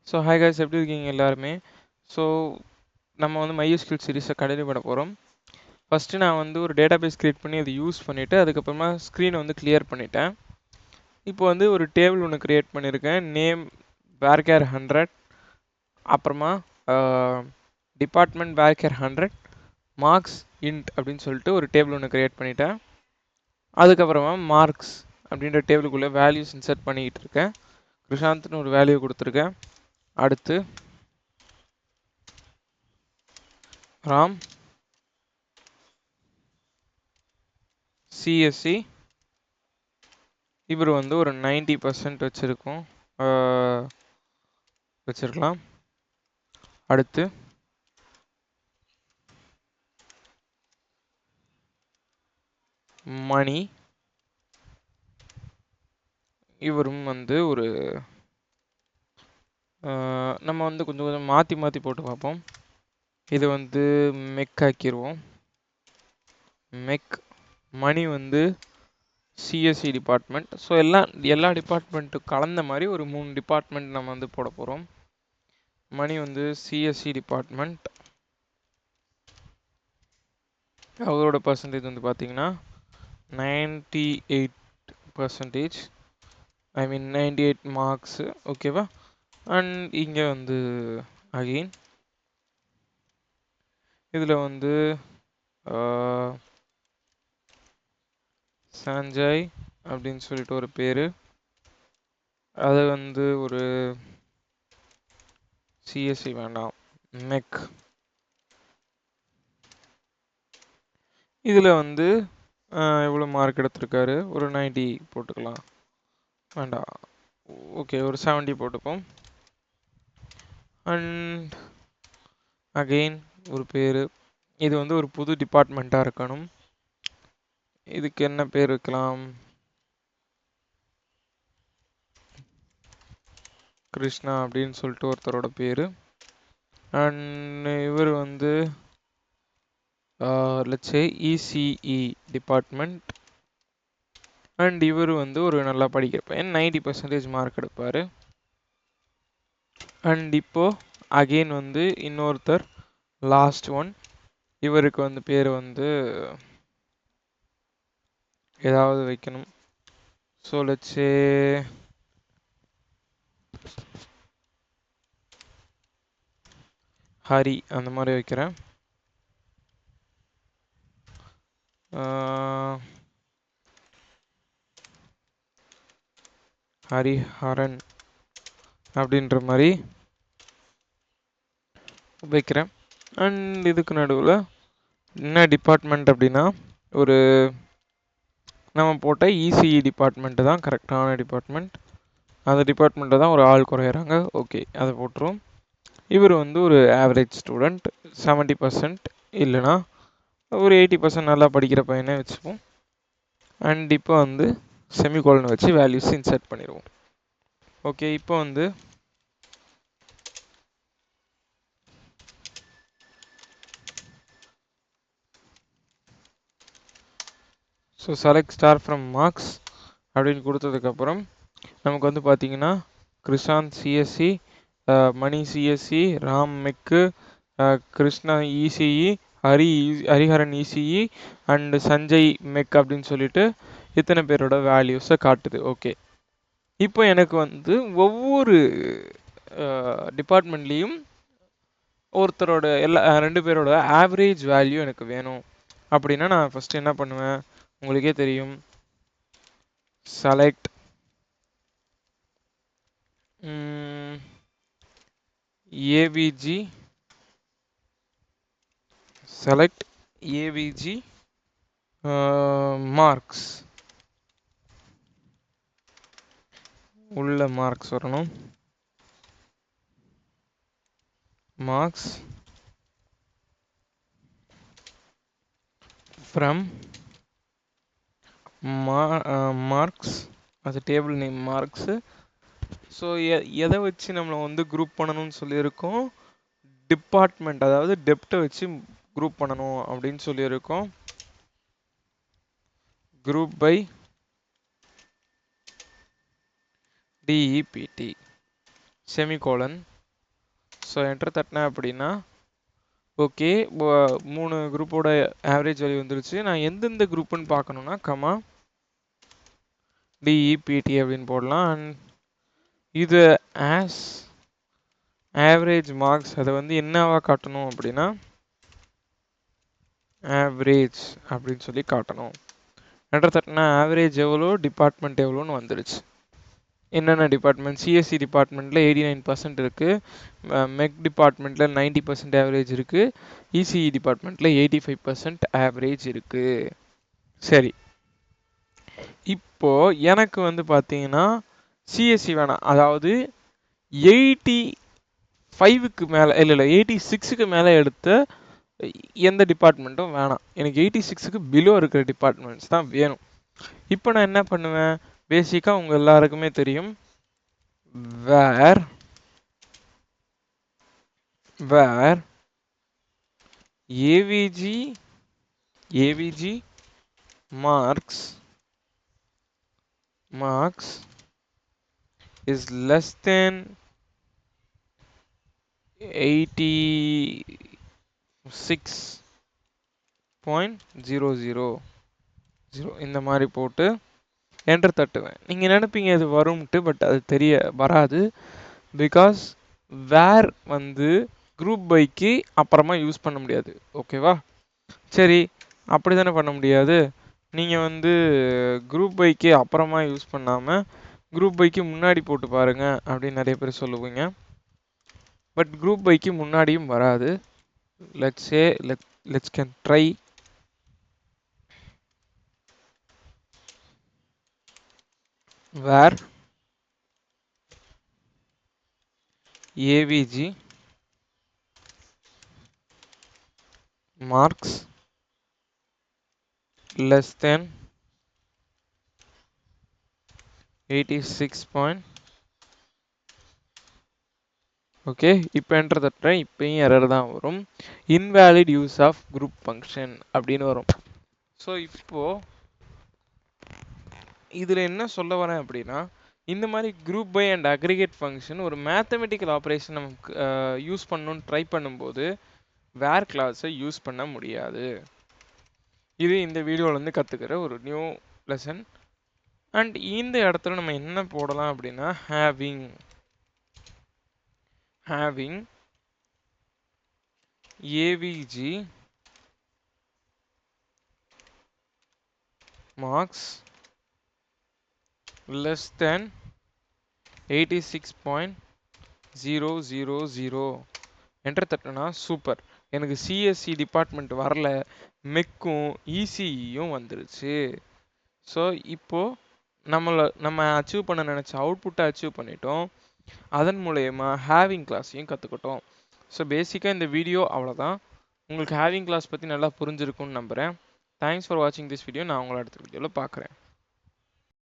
So hi guys, எப்படி இருக்கீங்க எல்லாருமே? ஸோ நம்ம வந்து MySQL சீரிஸை கண்டினியூ பண்ண போகிறோம். ஃபஸ்ட்டு நான் வந்து ஒரு டேட்டாபேஸ் க்ரியேட் பண்ணி அதை யூஸ் பண்ணிவிட்டு அதுக்கப்புறமா ஸ்க்ரீனை வந்து கிளியர் பண்ணிட்டேன். இப்போ வந்து ஒரு டேபிள் ஒன்று க்ரியேட் பண்ணியிருக்கேன். நேம் varchar 100, அப்புறமா டிபார்ட்மெண்ட் varchar 100, மார்க்ஸ் int அப்படின்னு சொல்லிட்டு ஒரு டேபிள் ஒன்று க்ரியேட் பண்ணிட்டேன். அதுக்கப்புறமா மார்க்ஸ் அப்படின்ற டேபிளுக்குள்ளே வேல்யூஸ் இன்சர்ட் பண்ணிக்கிட்டு இருக்கேன். கிருஷாந்த்னு ஒரு வேல்யூ கொடுத்துருக்கேன். அடுத்து ராம் சிஎஸ்சி, இவர் வந்து ஒரு 90% வச்சிருக்கலாம். அடுத்து மணி, இவரும் வந்து ஒரு நம்ம வந்து கொஞ்சம் கொஞ்சம் மாற்றி மாற்றி போட்டு பார்ப்போம். இது வந்து மெக் ஆக்கிடுவோம். மெக் மணி வந்து சிஎஸ்சி டிபார்ட்மெண்ட். ஸோ எல்லா டிபார்ட்மெண்ட்டும் கலந்த மாதிரி ஒரு 3 டிபார்ட்மெண்ட் நம்ம வந்து போட போகிறோம். மணி வந்து சிஎஸ்சி டிபார்ட்மெண்ட். அவரோட பர்சன்டேஜ் வந்து பார்த்தீங்கன்னா 98%, ஐ மீன் 98 மார்க்ஸு, ஓகேவா? அண்ட் இங்கே வந்து அகெயின் இதில் வந்து சஞ்சய் அப்படின்னு சொல்லிட்டு ஒரு பேர், அது வந்து ஒரு சிஎஸ்சி வேண்டாம், மெக். இதில் வந்து எவ்வளோ மார்க் எடுத்திருக்காரு, ஒரு 90 போட்டுக்கலாம், வேண்டாம், ஓகே ஒரு 70 போட்டுப்போம். அண்ட் அகெயின் ஒரு பேர், இது வந்து ஒரு புது டிபார்ட்மெண்ட்டாக இருக்கணும். இதுக்கு என்ன பேர் வைக்கலாம்? கிருஷ்ணா அப்படின்னு சொல்லிட்டு ஒருத்தரோட பேர். அண்ட் இவர் வந்து let's say ECE department. And இவர் வந்து ஒரு நல்லா படிக்கிற பையன், 90% மார்க் எடுப்பார். அண்ட் இப்போது அகெயின் வந்து இன்னொருத்தர், லாஸ்ட் ஒன், இவருக்கு வந்து பேர் வந்து ஏதாவது வைக்கணும். ஸோ லெட்ஸ் சே ஹரி அந்த மாதிரி வைக்கிறேன். ஹரிஹரன் அப்படின்ற மாதிரி வைக்கிறேன். அண்ட் இதுக்கு நடுவில் என்ன டிபார்ட்மெண்ட் அப்படின்னா, ஒரு நம்ம போட்ட இசிஇ டிபார்ட்மெண்ட்டு தான் கரெக்டான டிபார்ட்மெண்ட். அந்த டிபார்ட்மெண்ட்டில் தான் ஒரு ஆள் குறையிறாங்க, ஓகே அதை போட்டுருவோம். இவர் வந்து ஒரு ஆவரேஜ் ஸ்டூடெண்ட், 70% இல்லைனா ஒரு 80% நல்லா படிக்கிற பையனே வச்சுப்போம். அண்ட் இப்போ வந்து செமிகோலன் வச்சு வேல்யூஸ் இன்சர்ட் பண்ணிடுவோம். ஓகே, இப்போ வந்து so select star from marks அப்படின்னு கொடுத்ததுக்கப்புறம் நமக்கு வந்து பார்த்தீங்கன்னா Krishanth CSE, Mani CSE, Ram mech, Krishna ECE, Hariharan ECE and Sanjay mech அப்படின்னு சொல்லிட்டு இத்தனை பேரோட வேல்யூஸை காட்டுது. ஓகே, இப்போ எனக்கு வந்து ஒவ்வொரு டிபார்ட்மெண்ட்லேயும் ஒருத்தரோட ரெண்டு பேரோட ஆவரேஜ் வேல்யூ எனக்கு வேணும். அப்படின்னா நான் ஃபஸ்ட்டு என்ன பண்ணுவேன், உங்களுக்கே தெரியும், select AVG, select AVG marks, உள்ள மார்க்ஸ் வரணும், மார்க்ஸ் ஃப்ரம் மார்க்ஸ், அது டேபிள் நேம் மார்க்ஸு. ஸோ எதை வச்சு நம்மளை வந்து குரூப் பண்ணணும்னு சொல்லியிருக்கோம், டிபார்ட்மெண்ட், அதாவது டெப்ட்டை வச்சு குரூப் பண்ணணும் அப்படின்னு சொல்லியிருக்கோம். Group by DEPT semicolon. So enter தட்டினேன் அப்படின்னா ஓகே 3 குரூப்போட ஆவரேஜ் வேல்யூ வந்துருச்சு. நான் எந்தெந்த குரூப்புன்னு பார்க்கணுன்னா கமா டிஇபிடி அப்படின்னு போடலாம். அண்ட் இது ஆஸ் ஆவரேஜ் மார்க்ஸ் அதை வந்து என்னவா காட்டணும் அப்படின்னா ஆவரேஜ் அப்படின்னு சொல்லி காட்டணும். என்டர் தட்டினா ஆவரேஜ் எவ்வளோ டிபார்ட்மெண்ட் எவ்வளோன்னு வந்துடுச்சு. என்னென்ன டிபார்ட்மெண்ட், சிஎஸ்சி டிபார்ட்மெண்ட்டில் 89% இருக்குது, மெக் டிபார்ட்மெண்ட்டில் 90% ஆவரேஜ் இருக்குது, இசிஇ டிபார்ட்மெண்ட்டில் 85% ஆவரேஜ் இருக்குது. சரி, இப்போ எனக்கு வந்து பார்த்தீங்கன்னா சிஎஸ்சி வேணாம், அதாவது 85க்கு மேலே இல்லை 86க்கு மேலே எடுத்த எந்த டிபார்ட்மெண்ட்டும் வேணாம், எனக்கு 86க்கு பிலோ இருக்கிற டிபார்ட்மெண்ட்ஸ் தான் வேணும். இப்போ நான் என்ன பண்ணுவேன், பேசிக்காக உங்கள் எல்லாருக்குமே தெரியும், where AVG marks is less than 86.000 இந்த மாதிரி போட்டு என்டர் தட்டுவேன். நீங்கள் நினைப்பீங்க இது வரும்ட்டு, பட் அது வராது. பிகாஸ் வேர் வந்து குரூப் பைக்கு அப்புறமா யூஸ் பண்ண முடியாது. ஓகேவா? சரி, அப்படி தானே பண்ண முடியாது. நீங்கள் வந்து குரூப் பைக்கு அப்புறமா யூஸ் பண்ணாமல் குரூப் பைக்கு முன்னாடி போட்டு பாருங்க அப்படின்னு நிறைய பேர் சொல்லுவீங்க. பட் குரூப் பைக்கு முன்னாடியும் வராது. let's can try. where AVG marks less than 86 point. Okay, இப்போ என்டர் தட்டுறேன். இப்போயும் எரர் தான் வரும், invalid use of group function அப்படின்னு வரும். ஸோ இப்போ இதில் என்ன சொல்ல வரேன் அப்படின்னா, இந்த மாதிரி group by and aggregate function ஒரு மேத்தமெட்டிக்கல் ஆப்ரேஷன் நமக்கு யூஸ் பண்ணணும்னு ட்ரை பண்ணும்போது வேர் கிளாஸை யூஸ் பண்ண முடியாது. இது இந்த வீடியோவிலேருந்து கற்றுக்கிற ஒரு நியூ லெசன். அண்ட் இந்த இடத்துல நம்ம என்ன போடலாம் அப்படின்னா having AVG marks less than 86.000 enter தட்டினா சூப்பர், எனக்கு சிஎஸ்சி டிபார்ட்மெண்ட் வரல, மெக்கும் இசிஇயும் வந்துருச்சு. ஸோ இப்போது நம்ம அச்சீவ் பண்ண நினச்ச அவுட்புட்டை அச்சீவ் பண்ணிட்டோம். அதன் மூலயமா ஹேவிங் கிளாஸையும் கற்றுக்கிட்டோம். ஸோ பேசிக்காக இந்த வீடியோ அவ்வளோதான். உங்களுக்கு ஹேவிங் கிளாஸ் பற்றி நல்லா புரிஞ்சிருக்கும்னு நம்புகிறேன். தேங்க்ஸ் ஃபார் வாட்சிங் திஸ் வீடியோ. நான் உங்களை அடுத்த வீடியோவில் பார்க்குறேன்.